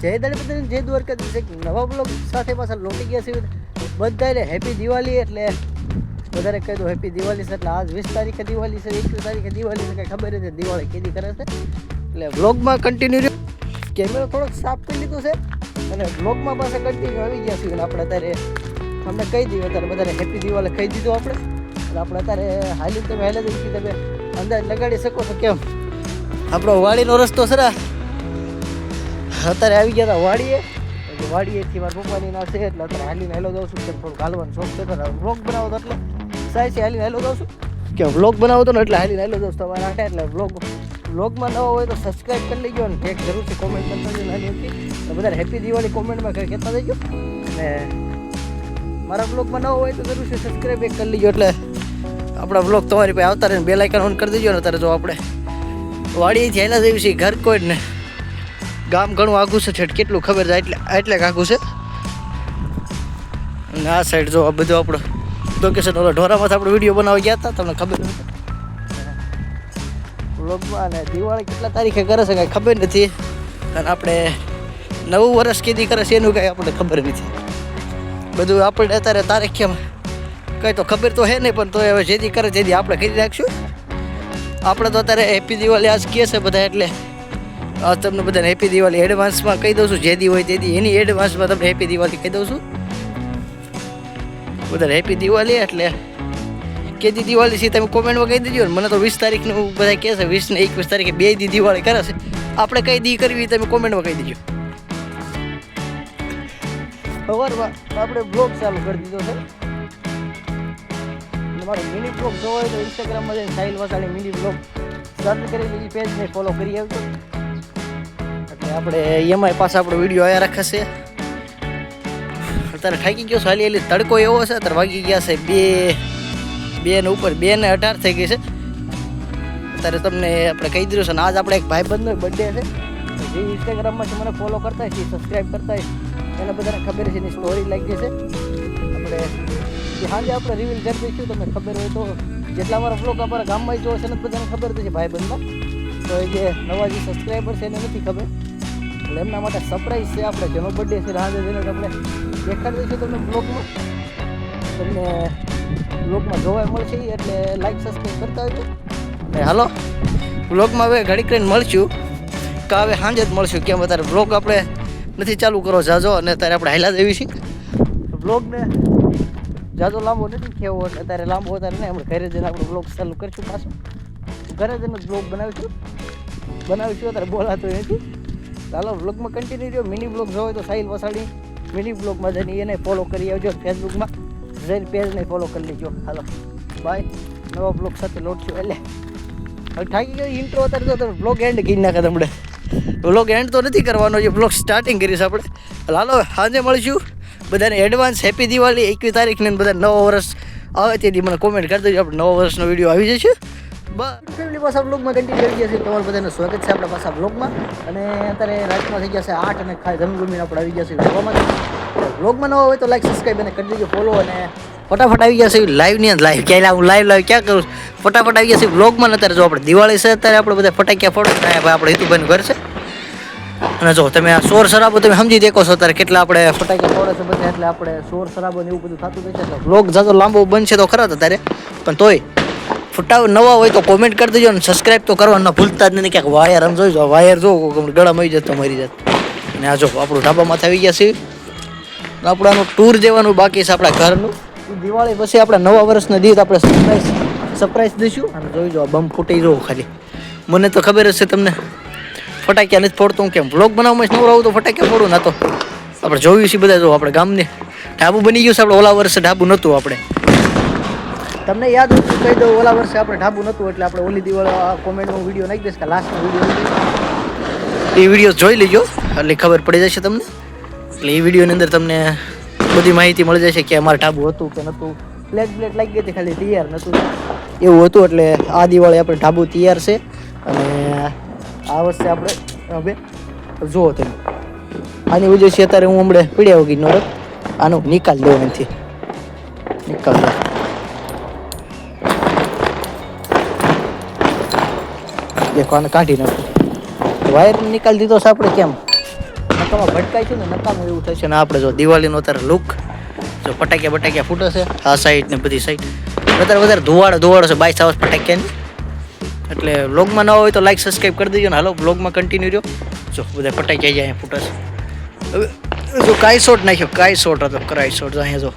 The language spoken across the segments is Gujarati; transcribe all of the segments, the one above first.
જય દળપતિ જય દ્વારકાધીશ એક નવા બ્લોગ સાથે પાછા લોટી ગયા છે બધાને હેપી દિવાળી. એટલે વધારે કહી દો હેપી દિવાળી છે. એટલે આજ 20 તારીખે દિવાળી છે, 21 તારીખે દિવાળી છે, કંઈ ખબર નથી દિવાળી કેદી કરે છે. એટલે બ્લોગમાં કન્ટિન્યુ કેમેરો થોડોક સાફ કરી લીધો છે અને બ્લોગમાં પાછા કન્ટિન્યુ આવી ગયા છે. આપણે અત્યારે તમને કહી દઈએ, અત્યારે બધાને હેપી દિવાળી કહી દીધું આપણે. એટલે આપણે અત્યારે હાલી તમે અંદાજ લગાડી શકો છો કેમ આપણો વાડીનો રસ્તો છે ને અત્યારે આવી ગયા હતા વાડીએથી મારા પપ્પાની ના છે. એટલે અત્યારે હાલીને હેલો દઉં છું કેમ થોડુંક હાલવાનો શોખ છે. વ્લોગ બનાવો તો એટલે સાય છે હાલીને હેલો દઉં છું કે વ્લોગ બનાવો તો ને એટલે હાલીને હેલો દઉં છું તમારા હાટે. એટલે વ્લોગમાં નવો હોય તો સબસ્ક્રાઈબ કરી લેજો અને એક જરૂરથી કોમેન્ટ કરતા જજો નાની હતી. બધાને હેપી દિવાળી કોમેન્ટમાં કહેતા જજો. અને મારા વ્લોગમાં નવો હોય તો જરૂરથી સબસ્ક્રાઈબ એક કરી લેજો. એટલે આપણા વ્લોગ તમારી પાસે આવતા રહે. બેલ આઇકન ઓન કરી દેજો ને. અત્યારે જો આપણે વાડીએથી હેલા જેવી છે ઘર કોઈ ને ગામ ઘણું આઘું છે છેટ કેટલું ખબર છે એટલે આઘું છે. અને આ સાઈડ જો આ બધું આપણો લોકેશન ઓલો ઢોરામાંથી આપણે વિડીયો બનાવવા ગયા હતા તમને ખબર નથી વ્લોગમાં. અને દિવાળી કેટલા તારીખે કરે છે કાંઈ ખબર નથી. અને આપણે નવું વર્ષ કેદી કરે છે એનું કાંઈ આપણને ખબર નથી. બધું આપણે અત્યારે તારીખ કેમ કંઈ તો ખબર તો હે નહીં, પણ તો હવે જેથી કરે જેથી આપણે કરી નાખશું. આપણે તો અત્યારે હેપી દિવાળી આજ કહે છે બધા. એટલે આજ તમને બધાને હેપી દિવાળી એડવાન્સમાં કહી દઉં છું. જેદી હોય તેથી એની એડવાન્સમાં તમને હેપી દિવાળી કહી દઉં છું. બધાને હેપી દિવાળી. એટલે કેદી દિવાળી છે તમે કોમેન્ટમાં કહી દેજો. મને તો 20 તારીખનું બધા કહે છે, 20 ને 21 તારીખે 2 દી દિવાળી કરે છે. આપણે કઈ દી કરવી તમે કોમેન્ટમાં કહી દેજો. સવારમાં આપણે બ્લોગ ચાલુ કરી દીધો છે. મારો મિની બ્લોગ જોવો હોય તો ઇન્સ્ટાગ્રામમાં જઈને Sahil Vasani mini blog search કરી એ પેજને ફોલો કરી આવજો. એટલે આપણે એમાંય પાછા આપણો વિડીયો આવ્યા રાખશે. અત્યારે થાકી ગયો છે હાલી તડકો એવો છે. અત્યારે વાગી ગયા છે 2 ને ઉપર 2:18 થઈ ગઈ છે. અત્યારે તમને આપણે કહી દીધું છે. અને આજ આપણે એક ભાઈબંધનો બર્થડે છે. જે ઇન્સ્ટાગ્રામમાંથી મને ફોલો કરતા હોય સબસ્ક્રાઈબ કરતા હોય એને બધાને ખબર છે એની સ્ટોરી લાગી છે. આપણે સાંજે આપણે રિવીલ કરી દઈશું. તમને ખબર હોય તો જેટલા અમારા બ્લોગ અમારા ગામમાં જો છે ને બધાને ખબર છે ભાઈબંધના. તો એ જે નવા જે સબસ્ક્રાઈબર છે એને નથી ખબર. એટલે એમના માટે સરપ્રાઈઝ છે. આપણે જેનો બર્થડે છે સાંજે જઈને આપણે દેખાડી દઈશું તમને બ્લોગમાં. તમને બ્લોગમાં જોવા મળશે. એટલે લાઈક સબસ્ક્રાઈબ કરતા હોય. અને હાલો બ્લોગમાં હવે ઘડી કરીને મળશું કે હવે સાંજે જ મળશું. કેમ અત્યારે બ્લોગ આપણે નથી ચાલુ કરો જાજો. અને અત્યારે આપણે હાઈલા જ એવી છીએ બ્લોગને જાજો લાંબો નથી ખેવો. એટલે અત્યારે લાંબો અત્યારે નહીં. આપણે ઘરે જઈને આપણે બ્લોગ ચાલુ કરીશું પાછું. ઘરે જઈને બ્લોગ બનાવીશું. અત્યારે બોલાતો નથી. ચાલો બ્લોગમાં કન્ટિન્યુ રહ્યો. મિની બ્લોગ જોવો તો સાહિલ વસાડી મિની બ્લોગમાં જઈને એને ફોલો કરી આવજો. ફેસબુકમાં જઈને પેજને ફોલો કરી લેજો. હાલો બાય. નવા બ્લોગ સાથે લોટશું. એટલે હવે થાકી ગયો ઇન્ટ્રો. અત્યારે તો તમે બ્લોગ એન્ડ કરી નાખે. તમને બ્લોગ એન્ડ તો નથી કરવાનો, જે બ્લોગ સ્ટાર્ટિંગ કરીશ આપણે. હાલો સાંજે મળીશું. બધાને એડવાન્સ હેપી દિવાળી. 21 તારીખને બધા નવો વર્ષ આવે તેથી મને કોમેન્ટ કરી દેજો. આપણે નવો વર્ષનો વિડીયો આવી જશે. બસ ફેમિલી પાછા બ્લોગમાં કન્ટિન્યુ કરી ગયા છે. તમારું બધાનું સ્વાગત છે આપણા પાછા બ્લોગમાં. અને અત્યારે રાતમાં થઈ ગયા છે 8 અને જમીને આપણે આવી ગયા છે બ્લોગમાં. બ્લોગમાં નવો હોય તો લાઈક સબસ્ક્રાઈબ અને કરી દેજો ફોલો. અને ફટાફટ આવી ગયા છે લાઈવની અંદર. લાઈવ ક્યાં હું લાઈવ ક્યાં કરું. ફટાફટ આવી ગયા છે બ્લોગમાં. અત્યારે જો આપણે દિવાળી છે અત્યારે આપણે બધા ફટાક્યા ફોડો. આપણે હિતુભાઈનું ઘર છે. અને જો તમે આ શોર શરાબો તમે સમજી દેખો છો અત્યારે કેટલા આપણે ફટાકા ફોડે છે બધા. એટલે આપણે શોર શરાબો ને એવું બધું થતું હોય છે. એટલે બ્લોગ જાજો લાંબો બનશે તો ખરા અત્યારે, પણ તોય ફટાવ નવા હોય તો કોમેન્ટ કરી દેજો. અને સબસ્ક્રાઈબ તો કરવાનું ભૂલતા જ નહીં. ક્યાંક વાયર આમ જોઈજો, વાયર જો ગળા મરી જતો મરી જાત. અને આ જો આપણું ઢાબામાંથી આવી ગયા છે. આપણે આનું ટૂર જવાનું બાકી છે આપણા ઘરનું. દિવાળી પછી આપણે નવા વર્ષના દિવસ આપણે સરપ્રાઈઝ દઈશું. અને જોઈજો આ બમ ફૂટી જવું ખાલી. મને તો ખબર જ છે તમને ફટાક્યા નથી ફોડતો હું. કેમ વ્લોગ બનાવવામાં નવરો આવું તો ફટાક્યા ફોડું ના. તો આપણે જોયું છે બધા. જો આપણે ગામને ઢાબુ બની ગયું છે. આપણે ઓલા વર્ષે ઢાબુ નહોતું. આપણે તમને યાદ હતું કહી દઉં ઓલા વર્ષે આપણે ઢાબુ નહોતું. એટલે આપણે ઓલી દિવાળી કોમેન્ટમાં વિડીયો નાખી દઈશ કે લાસ્ટનો વિડીયો એ વિડીયો જોઈ લેજો. એટલે ખબર પડી જશે તમને. એટલે એ વિડીયોની અંદર તમને બધી માહિતી મળી જશે કે અમારે ઢાબુ હતું કે નહોતું. પ્લેટ લાગી ગઈ હતી ખાલી તૈયાર નહોતું એવું હતું. એટલે આ દિવાળી આપણે ઢાબુ તૈયાર છે. અને આ વર્ષે આપણે હવે જુઓ તમે આની વજહ છે અત્યારે હું હમણાં પીડ્યા વગી નો આનો નિકાલ દેવો નથી. નિકાલ દેખો આને કાઢી નાખો. વાયર નિકાલ દીધો છે આપણે. કેમ નકામાં ભટકાઈશું ને નકામાં એવું થશે ને આપણે જો દિવાળીનો અત્યારે લુક જો ફટાક્યા ફૂટે છે આ સાઈડ ને બધી સાઈડ વધારે ધુવાડો છે 22 આવાસ ફટાક્યાની એટલે વ્લોગમાં ન હોય તો લાઈક સબસ્ક્રાઈબ કરી દેજો ને હાલો વ્લોગમાં કન્ટિન્યુ રહ્યો જો બધા ફટાક્યા અહીંયા ફૂટે છે હવે જો કાઈ શોટ નાખ્યો કાઈ શોટ હતો ક્રાઈ શોટ અહીંયા જો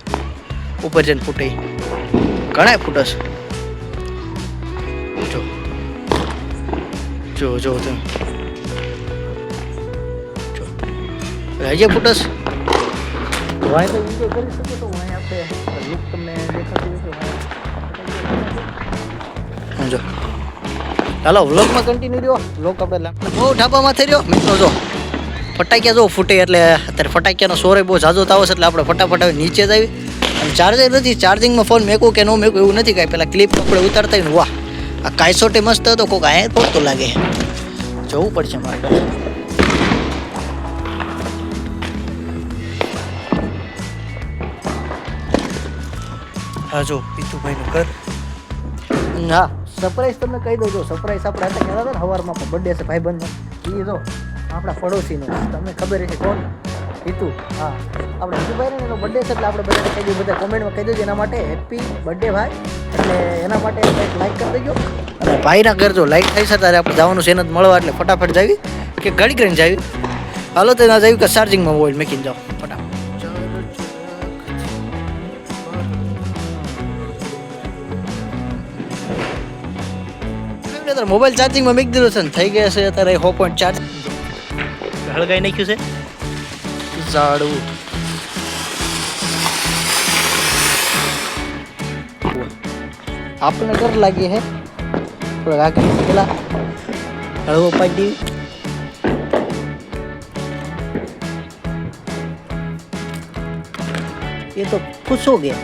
ઉપર જઈને ફૂટે ઘણા ફૂટે છે જો તમે હજી ફૂટસ વાય તો એન્જોય કરી શકો તો વાય આપણે લુક તમને દેખાતું હોય જો ચાલો વ્લોગમાં કન્ટિન્યુ રહ્યો વ્લોગ આપણે બહુ ઢાબામાં થઈ રહ્યો મિત્રો જો ફટાક્યા જો ફૂટે એટલે અત્યારે ફટાક્યાનો સોરે બહુ ઝાઝો થાવો છે એટલે આપણે ફટાફટ આવી નીચે જ આવી અને ચાર્જર નથી ચાર્જિંગમાં ફોન મેકું કે ન મેકું એવું નથી કાંઈ પેલા ક્લિપ આપણે ઉતારતા ને વાહ આ કાયસોટે મસ્ત હતો કોઈક અહીંયા પડતો લાગે જવું પડશે મારે હા જો પીતુભાઈનું ઘર હા સરપ્રાઈઝ તમને કહી દઉં જો સરપ્રાઈઝ આપણે હતા કહેતા હતા ને સવારમાં બર્થડે છે ભાઈબંધનો એ જો આપણા પડોશીનો તમને ખબર છે કોણ પીતુ હા આપણે પીતુભાઈ ને એનો બર્થડે છે એટલે આપણે બધાને કહી દઈએ બધા કોમેન્ટમાં કહી દેજો એના માટે હેપી બર્થડે ભાઈ એટલે એના માટે એક લાઈક કરી દેજો અને ભાઈના ઘર જો લાઈક થઈ છે ત્યારે આપણે જવાનું છે એને જ મળવા એટલે ફટાફટ જાવી કે ગાડી કરીને જાવી હાલો તો એના જાવી કે ચાર્જિંગમાં મોબાઈલ મૂકીને જાઓ ફટાફટ મોબાઈલ ચાર્જિંગમાં મૂકી દીધો છે ને થઈ ગયા છે અત્યારે 6 ચાર્જ હળગાઈ નાખ્યું છે ઝાડું આપણને ડર લાગી હે થોડા આગળ પેલા હળવો પાડી ये तो खुश हो गया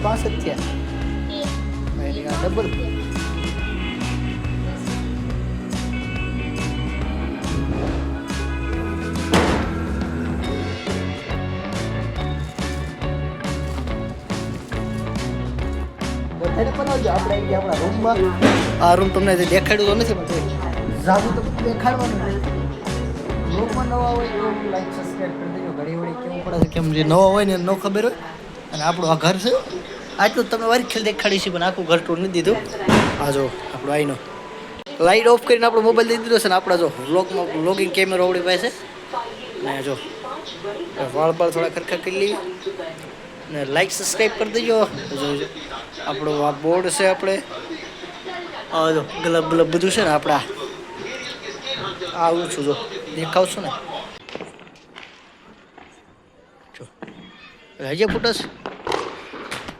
पास डबल આપણા રૂમમાં આ રૂમ તમને દેખાડ્યું તો નથી પણ જાદુ તો દેખાડવાનું રૂમમાં નવા હોય તો લાઈક સબસ્ક્રાઈબ કરી દેજો ઘડી વળી કેવું પડે કેમ જે નવા હોય ને ન ખબર હોય અને આપણું આ ઘર છે આટલું તમને વારી ખેલ દેખાડી છે પણ આખું ઘર ટૂર નથી દીધું આ જો આપણો આઈનો લાઇટ ઓફ કરીને આપણો મોબાઈલ દઈ દીધો છે ને આપણા જો વ્લોગિંગ કેમેરો આવડી પાસે ને જો વાળ થોડા ખરખર કરી લઈએ ને લાઈક સબસ્ક્રાઈબ કરી દેજો જોજો આપણું આ બોર્ડ છે આપણે આ જો ગલબ બધું છે ને આપણા આવું છું જો દેખાવશું ને જો હજી ફૂટસ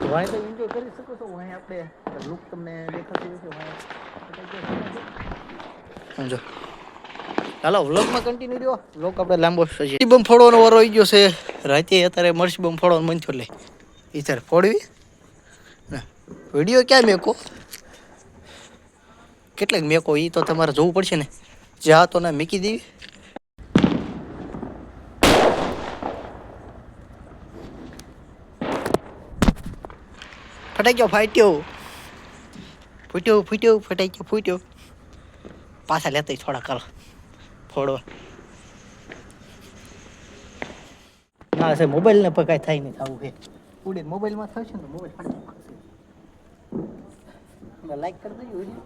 વાય તો એન્જોય કરી શકો છો વાય આપણે લુક તમને દેખાતું હશે સમજો ચાલો વ્લોગમાં કન્ટિન્યુ રહ્યો વ્લોગ આપણે લાંબો છે બમ ફોડવાનો વારો આવી ગયો છે રાતે અત્યારે મરસી બમ ફોડવાનું મન થયો લે ઈતર ફોડવી ના વિડીયો ક્યાં મેકો કેટલાક મેકો એ તો તમારે જોવું પડશે ને જ્યાં તો ના મૂકી દેવી ફટાક્યો ફૂટ્યો પાછા લેતા થોડા કાલ ફોડવા ના છે મોબાઈલ ને પણ કાંઈ થાય નહીં આવું છે ઉડે મોબાઈલમાં થશે ને મોબાઈલ ફાટી લાઈક કરી દઈએ વિડીયો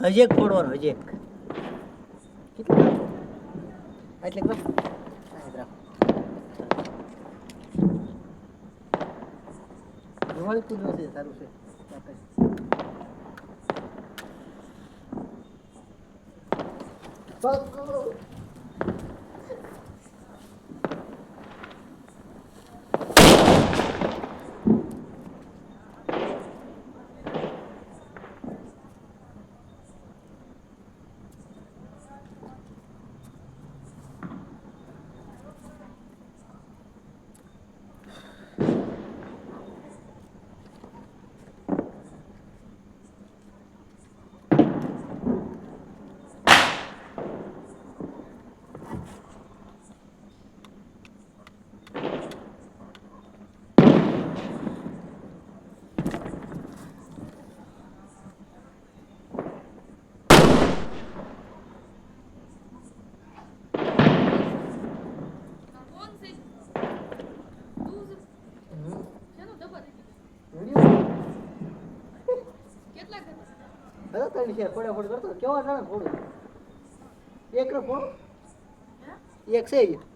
હજી એક ફોડવાનો હજી એક કેટલા એટલે દિવાળી પૂજવા છે સારું છે હેલો તણી છે ફોડ કરતો કેવા જાણે ફોડું એક નો ફોડ એક છે